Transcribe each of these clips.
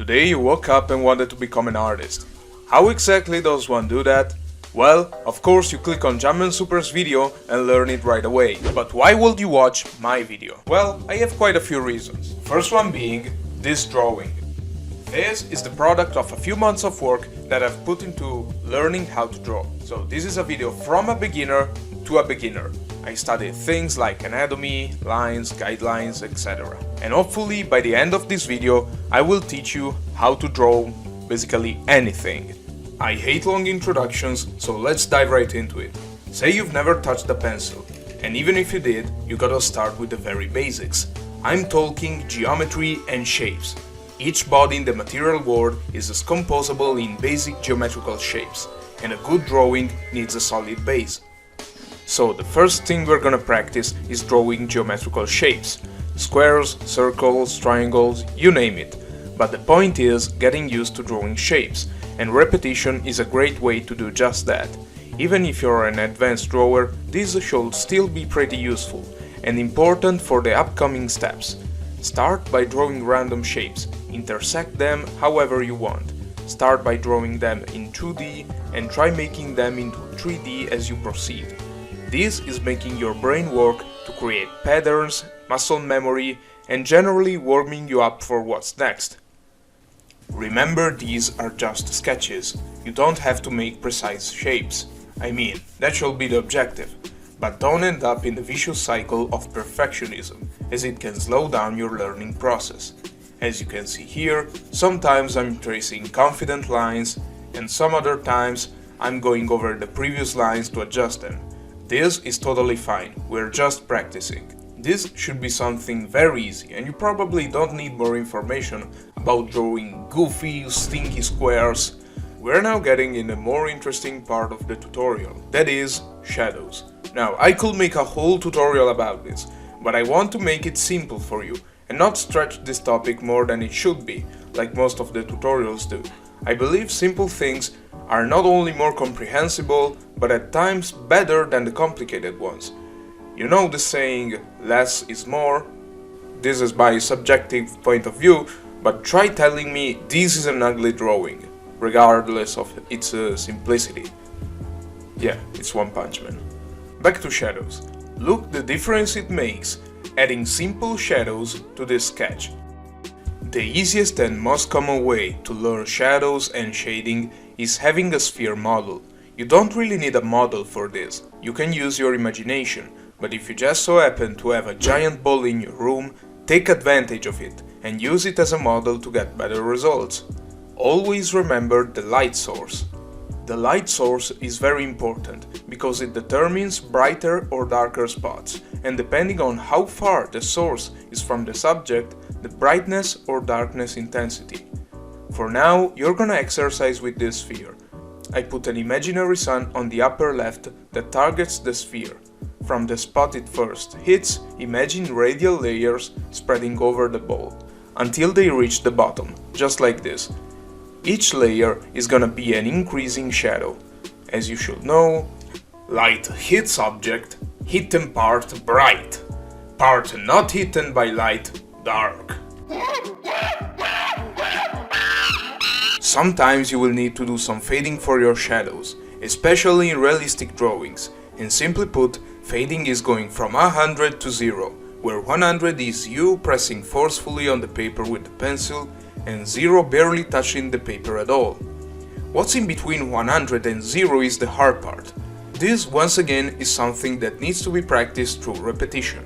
Today you woke up and wanted to become an artist. How exactly does one do that? Well, of course you click on Jamman Super's video and learn it right away. But why would you watch my video? Well, I have quite a few reasons. First one being this drawing. This is the product of a few months of work that I've put into learning how to draw. So this is a video from a beginner to a beginner. I studied things like anatomy, lines, guidelines, etc. And hopefully by the end of this video I will teach you how to draw basically anything. I hate long introductions, so let's dive right into it. Say you've never touched a pencil, and even if you did, you gotta start with the very basics. I'm talking geometry and shapes. Each body in the material world is composable in basic geometrical shapes, and a good drawing needs a solid base. So the first thing we're gonna practice is drawing geometrical shapes. Squares, circles, triangles, you name it. But the point is getting used to drawing shapes, and repetition is a great way to do just that. Even if you're an advanced drawer, this should still be pretty useful and important for the upcoming steps. Start by drawing random shapes, intersect them however you want. Start by drawing them in 2D and try making them into 3D as you proceed. This is making your brain work to create patterns, muscle memory, and generally warming you up for what's next. Remember, these are just sketches. You don't have to make precise shapes. I mean, that should be the objective. But don't end up in the vicious cycle of perfectionism, as it can slow down your learning process. As you can see here, sometimes I'm tracing confident lines, and some other times I'm going over the previous lines to adjust them. This is totally fine, we're just practicing. This should be something very easy, and you probably don't need more information about drawing goofy, stinky squares. We're now getting in a more interesting part of the tutorial, that is, shadows. Now, I could make a whole tutorial about this, but I want to make it simple for you and not stretch this topic more than it should be, like most of the tutorials do. I believe simple things are not only more comprehensible, but at times better than the complicated ones. You know the saying, less is more? This is my subjective point of view, but try telling me this is an ugly drawing, regardless of its simplicity. Yeah, it's One Punch Man. Back to shadows. Look the difference it makes adding simple shadows to this sketch. The easiest and most common way to learn shadows and shading is having a sphere model. You don't really need a model for this, you can use your imagination, but if you just so happen to have a giant ball in your room, take advantage of it and use it as a model to get better results. Always remember the light source. The light source is very important because it determines brighter or darker spots, and depending on how far the source is from the subject, the brightness or darkness intensity. For now, you're gonna exercise with this sphere. I put an imaginary sun on the upper left that targets the sphere. From the spot it first hits, imagine radial layers spreading over the ball, until they reach the bottom, just like this. Each layer is gonna be an increasing shadow. As you should know, light hits object, hidden part bright, part not hidden by light dark. Sometimes you will need to do some fading for your shadows, especially in realistic drawings, and simply put, fading is going from 100 to 0, where 100 is you pressing forcefully on the paper with the pencil, and 0 barely touching the paper at all. What's in between 100 and 0 is the hard part. This once again is something that needs to be practiced through repetition.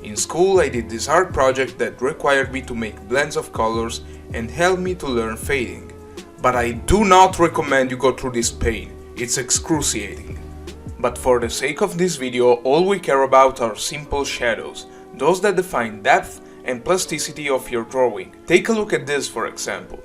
In school I did this art project that required me to make blends of colors and helped me to learn fading. But I do not recommend you go through this pain, it's excruciating. But for the sake of this video, all we care about are simple shadows, those that define depth and plasticity of your drawing. Take a look at this for example.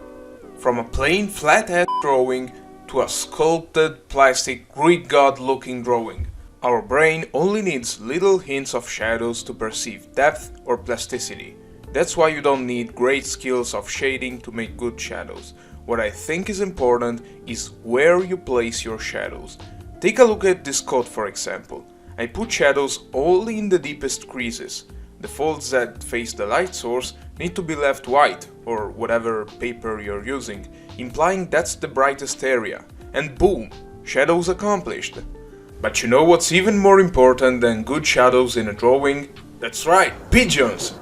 From a plain flat-ass drawing to a sculpted, plastic, Greek god looking drawing. Our brain only needs little hints of shadows to perceive depth or plasticity. That's why you don't need great skills of shading to make good shadows. What I think is important is where you place your shadows. Take a look at this coat for example. I put shadows only in the deepest creases. The folds that face the light source need to be left white, or whatever paper you're using, implying that's the brightest area, and boom, shadows accomplished. But you know what's even more important than good shadows in a drawing? That's right, pigeons!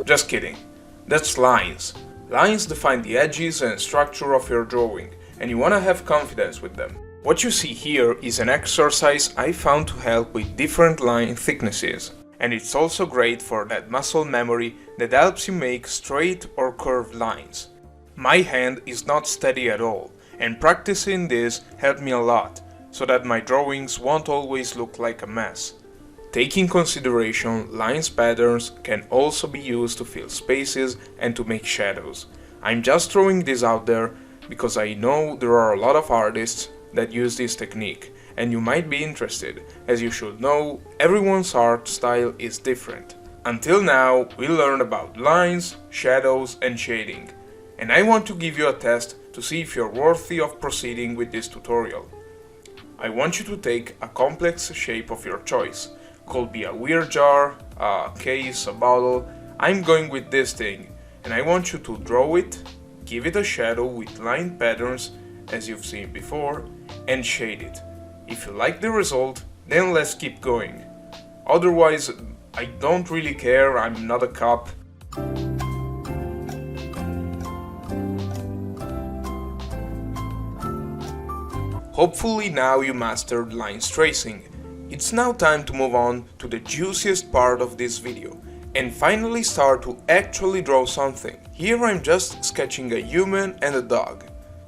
Just kidding. That's lines. Lines define the edges and structure of your drawing, and you wanna have confidence with them. What you see here is an exercise I found to help with different line thicknesses. And it's also great for that muscle memory that helps you make straight or curved lines. My hand is not steady at all, and practicing this helped me a lot, so that my drawings won't always look like a mess. Take in consideration, lines patterns can also be used to fill spaces and to make shadows. I'm just throwing this out there because I know there are a lot of artists that use this technique, and you might be interested. As you should know, everyone's art style is different. Until now, we learned about lines, shadows and shading, and I want to give you a test to see if you're worthy of proceeding with this tutorial. I want you to take a complex shape of your choice. Could be a weird jar, a case, a bottle. I'm going with this thing, and I want you to draw it, give it a shadow with line patterns as you've seen before, and shade it. If you like the result, then let's keep going. Otherwise, I don't really care, I'm not a cop. Hopefully now you mastered lines tracing. It's now time to move on to the juiciest part of this video and finally start to actually draw something. Here I'm just sketching a human and a dog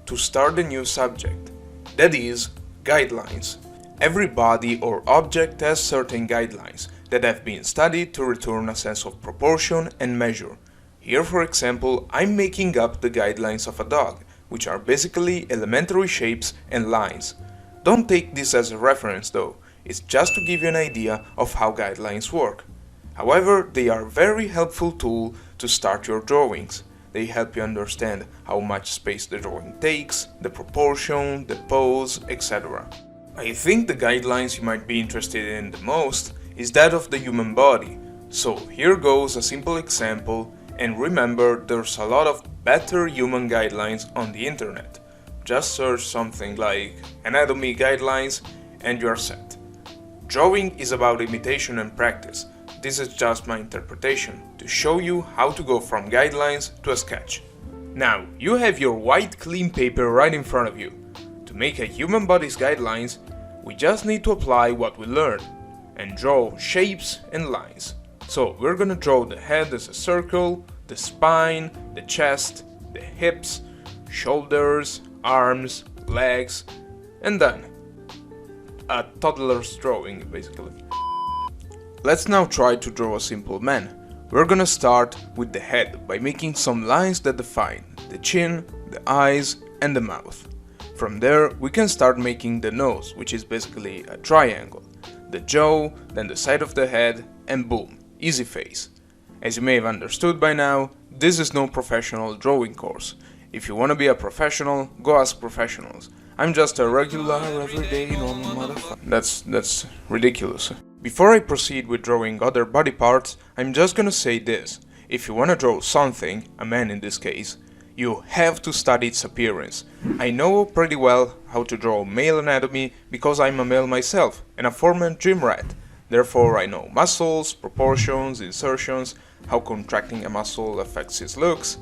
to start a new subject, that is, guidelines. Every body or object has certain guidelines that have been studied to return a sense of proportion and measure. Here, for example, I'm making up the guidelines of a dog, which are basically elementary shapes and lines. Don't take this as a reference though, it's just to give you an idea of how guidelines work. However, they are a very helpful tool to start your drawings. They help you understand how much space the drawing takes, the proportion, the pose, etc. I think the guidelines you might be interested in the most is that of the human body. So here goes a simple example, and remember there's a lot of better human guidelines on the internet. Just search something like anatomy guidelines and you're set. Drawing is about imitation and practice. This is just my interpretation to show you how to go from guidelines to a sketch. Now, you have your white clean paper right in front of you. To make a human body's guidelines, we just need to apply what we learned and draw shapes and lines. So we're gonna draw the head as a circle, the spine, the chest, the hips, shoulders, arms, legs, and done. A toddler's drawing, basically. Let's now try to draw a simple man. We're gonna start with the head by making some lines that define the chin, the eyes, and the mouth. From there, we can start making the nose, which is basically a triangle, the jaw, then the side of the head, and boom, easy face. As you may have understood by now, this is no professional drawing course. If you want to be a professional, go ask professionals. I'm just a regular, everyday, normal motherfucker. That's ridiculous. Before I proceed with drawing other body parts, I'm just gonna say this. If you wanna draw something, a man in this case, you have to study its appearance. I know pretty well how to draw male anatomy because I'm a male myself and a former gym rat. Therefore I know muscles, proportions, insertions, how contracting a muscle affects his looks.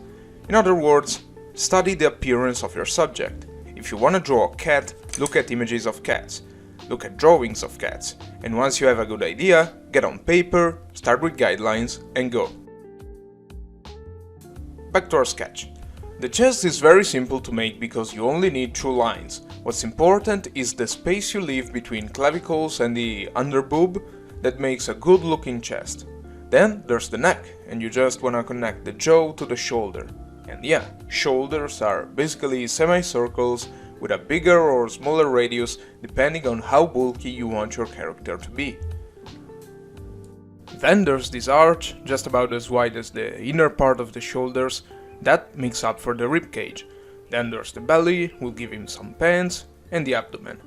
In other words, study the appearance of your subject. If you want to draw a cat, look at images of cats, look at drawings of cats, and once you have a good idea, get on paper, start with guidelines, and go. Back to our sketch. The chest is very simple to make because you only need 2 lines. What's important is the space you leave between clavicles and the underboob that makes a good looking chest. Then there's the neck, and you just want to connect the jaw to the shoulder. And yeah, shoulders are basically semicircles with a bigger or smaller radius depending on how bulky you want your character to be. Then there's this arch, just about as wide as the inner part of the shoulders, that makes up for the ribcage. Then there's the belly, we'll give him some pants, and the abdomen.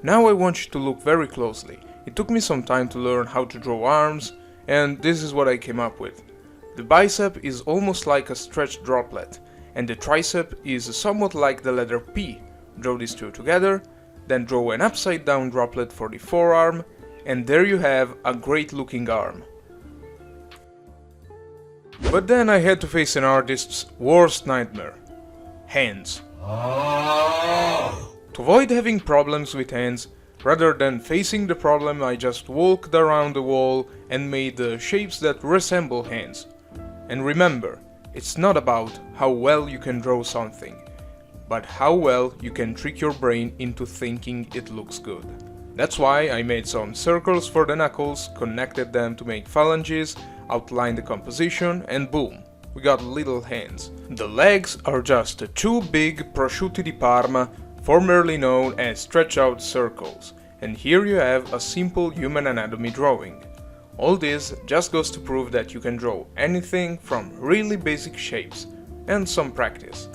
Now I want you to look very closely. It took me some time to learn how to draw arms, and this is what I came up with. The bicep is almost like a stretched droplet, and the tricep is somewhat like the letter P. Draw these two together, then draw an upside down droplet for the forearm, and there you have a great looking arm. But then I had to face an artist's worst nightmare: hands. To avoid having problems with hands, rather than facing the problem, I just walked around the wall and made shapes that resemble hands. And remember, it's not about how well you can draw something, but how well you can trick your brain into thinking it looks good. That's why I made some circles for the knuckles, connected them to make phalanges, outlined the composition, and boom, we got little hands. The legs are just two big prosciutti di Parma, formerly known as stretch-out circles, and here you have a simple human anatomy drawing. All this just goes to prove that you can draw anything from really basic shapes, and some practice.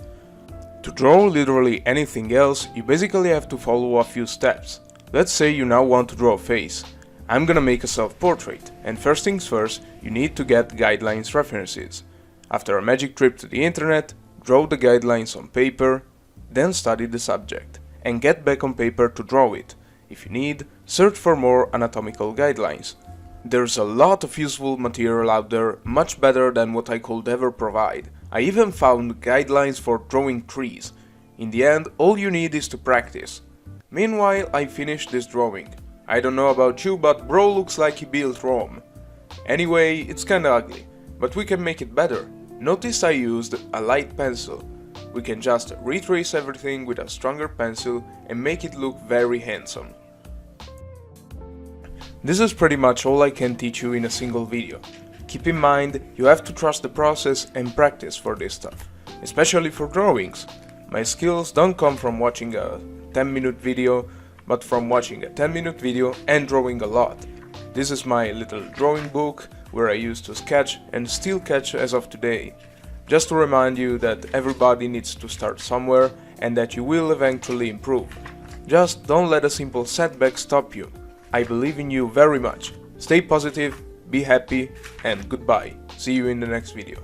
To draw literally anything else, you basically have to follow a few steps. Let's say you now want to draw a face. I'm gonna make a self-portrait, and first things first, you need to get guidelines references. After a magic trip to the internet, draw the guidelines on paper, then study the subject, and get back on paper to draw it. If you need, search for more anatomical guidelines. There's a lot of useful material out there, much better than what I could ever provide. I even found guidelines for drawing trees. In the end, all you need is to practice. Meanwhile, I finished this drawing. I don't know about you, but bro looks like he built Rome. Anyway, it's kinda ugly, but we can make it better. Notice I used a light pencil. We can just retrace everything with a stronger pencil and make it look very handsome. This is pretty much all I can teach you in a single video. Keep in mind, you have to trust the process and practice for this stuff, especially for drawings. My skills don't come from watching a 10-minute video, but from watching a 10-minute video and drawing a lot. This is my little drawing book where I used to sketch and still sketch as of today. Just to remind you that everybody needs to start somewhere and that you will eventually improve. Just don't let a simple setback stop you. I believe in you very much. Stay positive, be happy, and goodbye. See you in the next video.